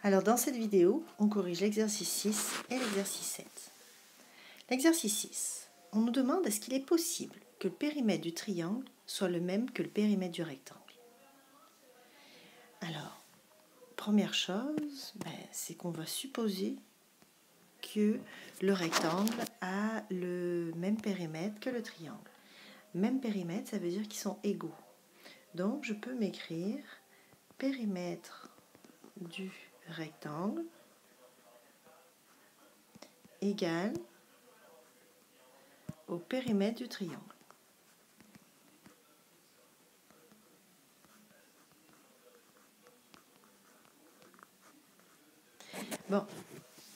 Alors dans cette vidéo, on corrige l'exercice 6 et l'exercice 7. L'exercice 6, on nous demande est-ce qu'il est possible que le périmètre du triangle soit le même que le périmètre du rectangle. Alors, première chose, c'est qu'on va supposer que le rectangle a le même périmètre que le triangle. Même périmètre, ça veut dire qu'ils sont égaux. Donc je peux m'écrire périmètre du rectangle égale au périmètre du triangle. Bon,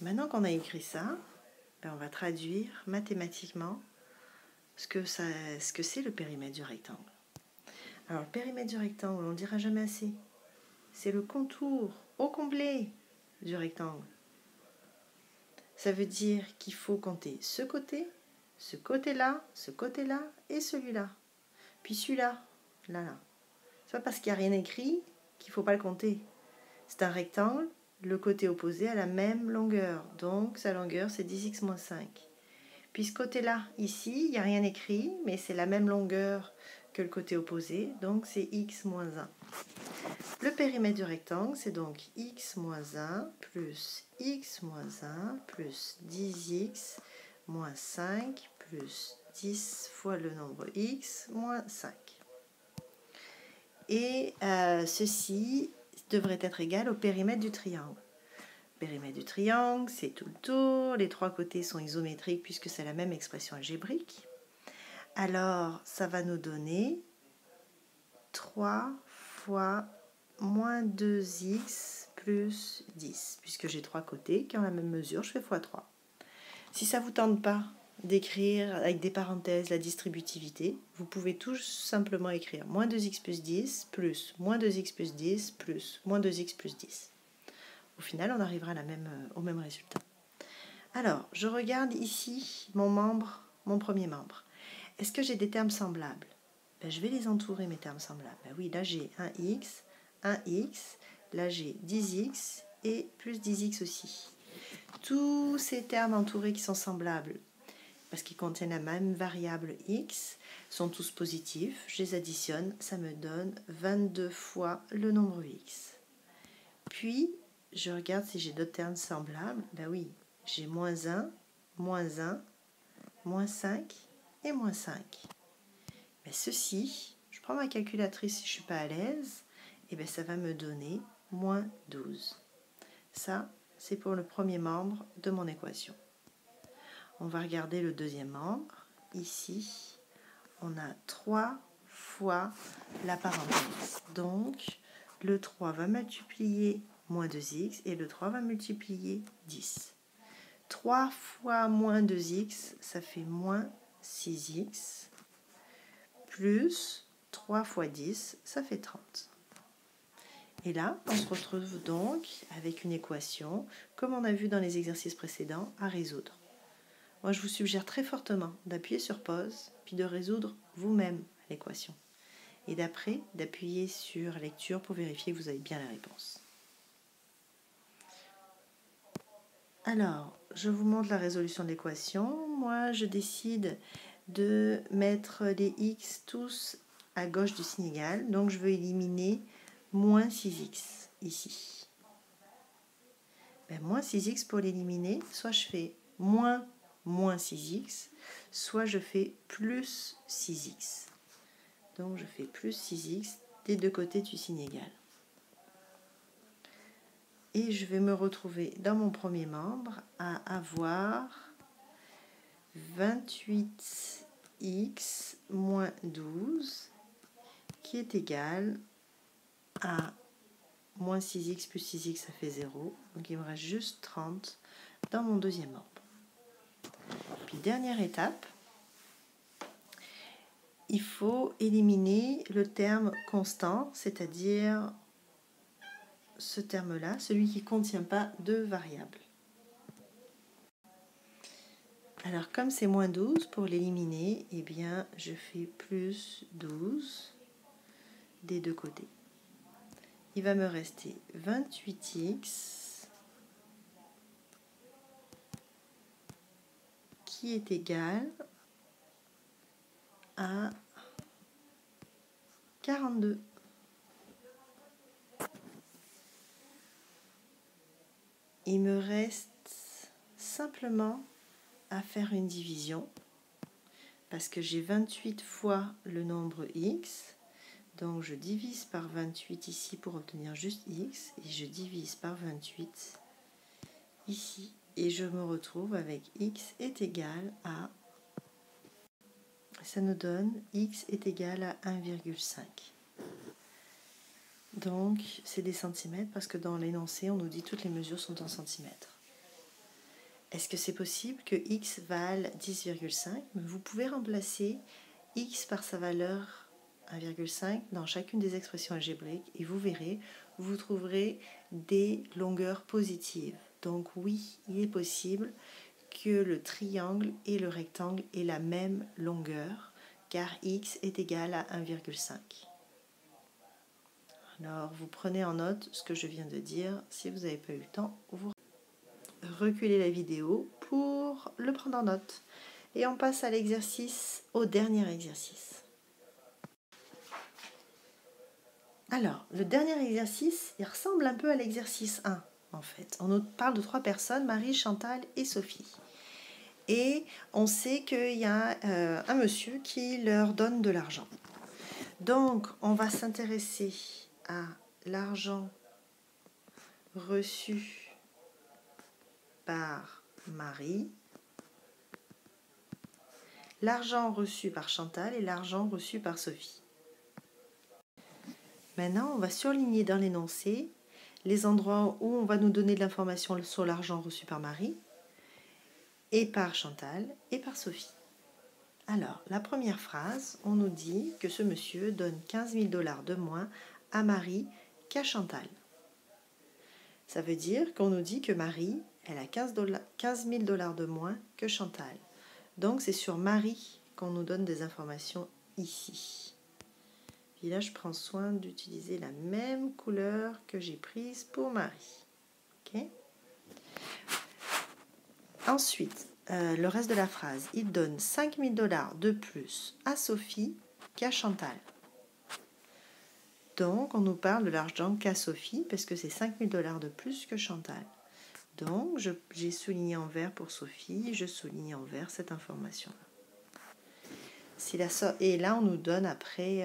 maintenant qu'on a écrit ça, on va traduire mathématiquement ce que c'est le périmètre du rectangle. Alors, le périmètre du rectangle, on ne dira jamais assez. C'est le contour au complet du rectangle. Ça veut dire qu'il faut compter ce côté-là, ce côté-là et celui-là. Puis celui-là, là. C'est pas parce qu'il n'y a rien écrit qu'il ne faut pas le compter. C'est un rectangle, le côté opposé a la même longueur. Donc, sa longueur, c'est 10x moins 5. Puis ce côté-là, ici, il n'y a rien écrit, mais c'est la même longueur que le côté opposé. Donc, c'est x moins 1. Le périmètre du rectangle, c'est donc x moins 1 plus x moins 1 plus 10x moins 5 plus 10 fois le nombre x moins 5. Et ceci devrait être égal au périmètre du triangle. Le périmètre du triangle, c'est tout le tour. Les trois côtés sont isométriques puisque c'est la même expression algébrique. Alors, ça va nous donner 3 fois moins 2x plus 10. Puisque j'ai trois côtés qui ont la même mesure, je fais x3. Si ça ne vous tente pas d'écrire avec des parenthèses la distributivité, vous pouvez tout simplement écrire moins 2x plus 10 plus moins 2x plus 10 plus moins 2x plus 10. Au final, on arrivera au même résultat. Alors, je regarde ici mon premier membre. Est-ce que j'ai des termes semblables? Je vais les entourer, mes termes semblables. Oui, là j'ai 1x, là j'ai 10x et plus 10x aussi. Tous ces termes entourés qui sont semblables, parce qu'ils contiennent la même variable x, sont tous positifs. Je les additionne, ça me donne 22 fois le nombre x. Puis, je regarde si j'ai d'autres termes semblables. Oui, j'ai moins 1, moins 5 et moins 5. Mais ceci, je prends ma calculatrice si je ne suis pas à l'aise, et ça va me donner moins 12. Ça, c'est pour le premier membre de mon équation. On va regarder le deuxième membre. Ici, on a 3 fois la parenthèse. Donc, le 3 va multiplier moins 2x et le 3 va multiplier 10. 3 fois moins 2x, ça fait moins 6x, plus 3 fois 10, ça fait 30. Et là, on se retrouve donc avec une équation, comme on a vu dans les exercices précédents, à résoudre. Moi, je vous suggère très fortement d'appuyer sur pause, puis de résoudre vous-même l'équation. Et d'après, d'appuyer sur lecture pour vérifier que vous avez bien la réponse. Alors, je vous montre la résolution de l'équation. Moi, je décide de mettre les x tous à gauche du signe égal. Donc, je veux éliminer moins 6x ici. Moins 6x pour l'éliminer, soit je fais moins 6x, soit je fais plus 6x. Donc, je fais plus 6x des deux côtés du signe égal. Et je vais me retrouver dans mon premier membre à avoir 28x moins 12 qui est égal à moins 6x plus 6x, ça fait 0. Donc il me reste juste 30 dans mon deuxième membre. Puis dernière étape, il faut éliminer le terme constant, c'est-à-dire ce terme-là, celui qui ne contient pas de variable. Alors, comme c'est moins 12, pour l'éliminer, je fais plus 12 des deux côtés. Il va me rester 28x qui est égal à 42. Il me reste simplement à faire une division parce que j'ai 28 fois le nombre x. Donc je divise par 28 ici pour obtenir juste x et je divise par 28 ici et je me retrouve avec x est égal à, ça nous donne x est égal à 1,5. Donc c'est des centimètres parce que dans l'énoncé on nous dit toutes les mesures sont en centimètres. Est-ce que c'est possible que x vale 10,5? Vous pouvez remplacer x par sa valeur 1,5 dans chacune des expressions algébriques et vous verrez, vous trouverez des longueurs positives. Donc oui, il est possible que le triangle et le rectangle aient la même longueur car x est égal à 1,5. Alors vous prenez en note ce que je viens de dire. Si vous n'avez pas eu le temps, vous reculez la vidéo pour le prendre en note. Et on passe à l'exercice, au dernier exercice. Alors, le dernier exercice, il ressemble un peu à l'exercice 1, en fait. On nous parle de 3 personnes, Marie, Chantal et Sophie. Et on sait qu'il y a un monsieur qui leur donne de l'argent. Donc, on va s'intéresser à l'argent reçu par Marie, l'argent reçu par Chantal et l'argent reçu par Sophie. Maintenant, on va surligner dans l'énoncé les endroits où on va nous donner de l'information sur l'argent reçu par Marie, et par Chantal, et par Sophie. Alors, la première phrase, on nous dit que ce monsieur donne 15 000 $ de moins à Marie qu'à Chantal. Ça veut dire qu'on nous dit que Marie, elle a 15 000 $ de moins que Chantal. Donc, c'est sur Marie qu'on nous donne des informations ici. Et là, je prends soin d'utiliser la même couleur que j'ai prise pour Marie. Okay. Ensuite, le reste de la phrase, il donne 5 000 $ de plus à Sophie qu'à Chantal. Donc, on nous parle de l'argent qu'à Sophie parce que c'est 5 000 $ de plus que Chantal. Donc, j'ai souligné en vert pour Sophie, je souligne en vert cette information-là. Et là, on nous donne après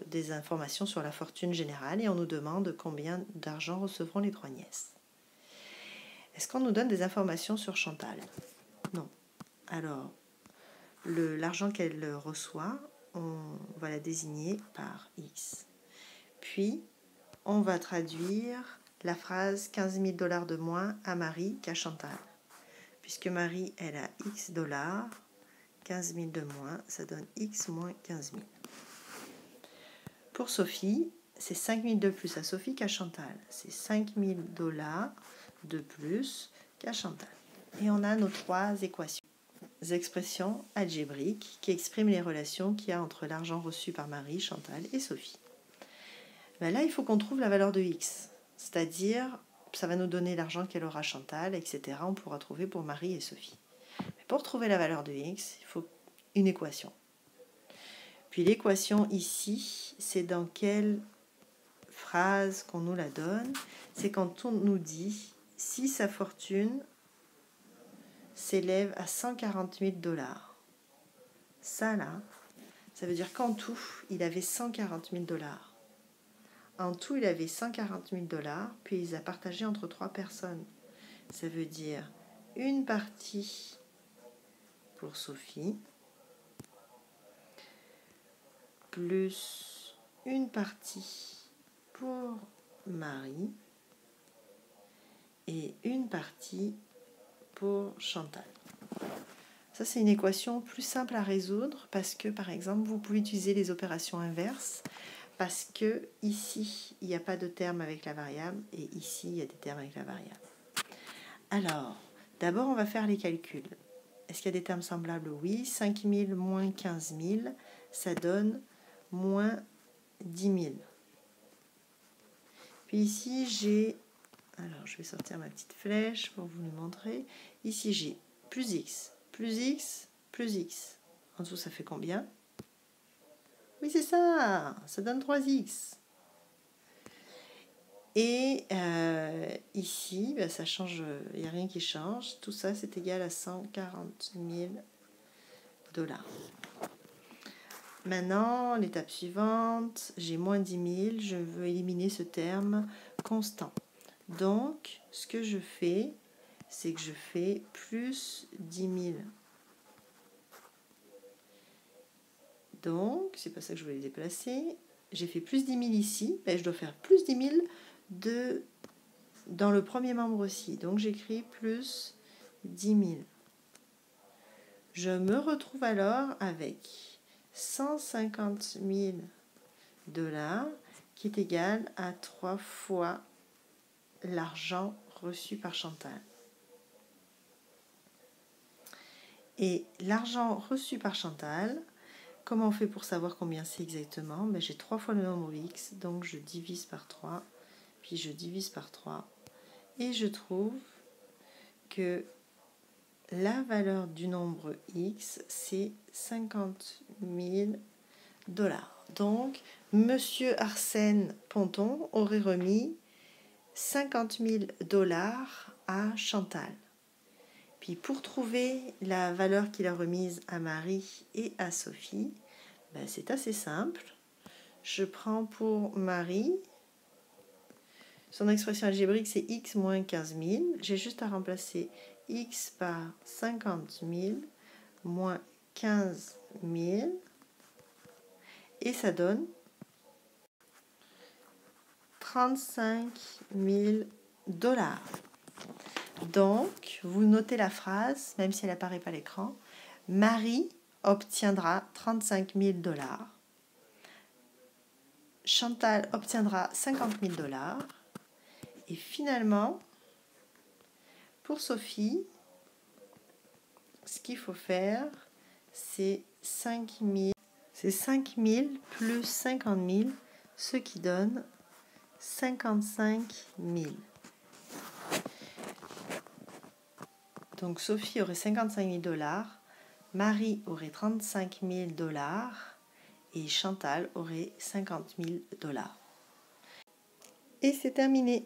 des informations sur la fortune générale et on nous demande combien d'argent recevront les 3 nièces. Est-ce qu'on nous donne des informations sur Chantal? Non. Alors, l'argent qu'elle reçoit, on va la désigner par X. Puis, on va traduire la phrase 15 000 $ de moins à Marie qu'à Chantal. Puisque Marie, elle a X $, 15 000 de moins, ça donne X moins 15 000. Pour Sophie, c'est 5 000 de plus à Sophie qu'à Chantal. C'est 5 000 $ de plus qu'à Chantal. Et on a nos 3 équations. Des expressions algébriques qui expriment les relations qu'il y a entre l'argent reçu par Marie, Chantal et Sophie. Ben là, il faut qu'on trouve la valeur de X. C'est-à-dire, ça va nous donner l'argent qu'elle aura Chantal, etc. On pourra trouver pour Marie et Sophie. Pour trouver la valeur de x, il faut une équation. Puis l'équation ici, c'est dans quelle phrase qu'on nous la donne? C'est quand on nous dit si sa fortune s'élève à 140 000 $. Ça là, ça veut dire qu'en tout, il avait 140 000 $. En tout, il avait 140 000 $, puis il les a partagés entre 3 personnes. Ça veut dire une partie pour Sophie, plus une partie pour Marie et une partie pour Chantal. Ça, c'est une équation plus simple à résoudre parce que, par exemple, vous pouvez utiliser les opérations inverses parce que ici, il n'y a pas de terme avec la variable et ici, il y a des termes avec la variable. Alors, d'abord, on va faire les calculs. Est-ce qu'il y a des termes semblables? Oui. 5 000 moins 15 000, ça donne moins 10 000. Puis ici, j'ai... Alors, je vais sortir ma petite flèche pour vous le montrer. Ici, j'ai plus x plus X, plus X. En dessous, ça fait combien? Oui, c'est ça, ça donne 3X. Et ici, ben, ça change, il n'y a rien qui change. Tout ça, c'est égal à 140 000 $. Maintenant, l'étape suivante, j'ai moins 10 000. Je veux éliminer ce terme constant. Donc, ce que je fais, c'est que je fais plus 10 000. Donc, c'est pas ça que je voulais déplacer. J'ai fait plus 10 000 ici. Ben, je dois faire plus 10 000 dans le premier membre aussi. Donc, j'écris plus 10 000. Je me retrouve alors avec 150 000 $ qui est égal à 3 fois l'argent reçu par Chantal. Et l'argent reçu par Chantal, comment on fait pour savoir combien c'est exactement? Ben, j'ai 3 fois le nombre X, donc je divise par 3, puis je divise par 3, et je trouve que la valeur du nombre X, c'est 50 000 $. Donc, Monsieur Arsène Ponton aurait remis 50 000 $ à Chantal. Puis pour trouver la valeur qu'il a remise à Marie et à Sophie, ben c'est assez simple. Je prends pour Marie, son expression algébrique c'est x moins 15 000. J'ai juste à remplacer x par 50 000 moins 15 000 et ça donne 35 000 $. Donc, vous notez la phrase, même si elle n'apparaît pas à l'écran. Marie obtiendra 35 000 $. Chantal obtiendra 50 000 $. Et finalement, pour Sophie, ce qu'il faut faire, c'est 5 000. C'est 5 000 plus 50 000, ce qui donne 55 000. Donc Sophie aurait 55 000 $, Marie aurait 35 000 $ et Chantal aurait 50 000 $. Et c'est terminé.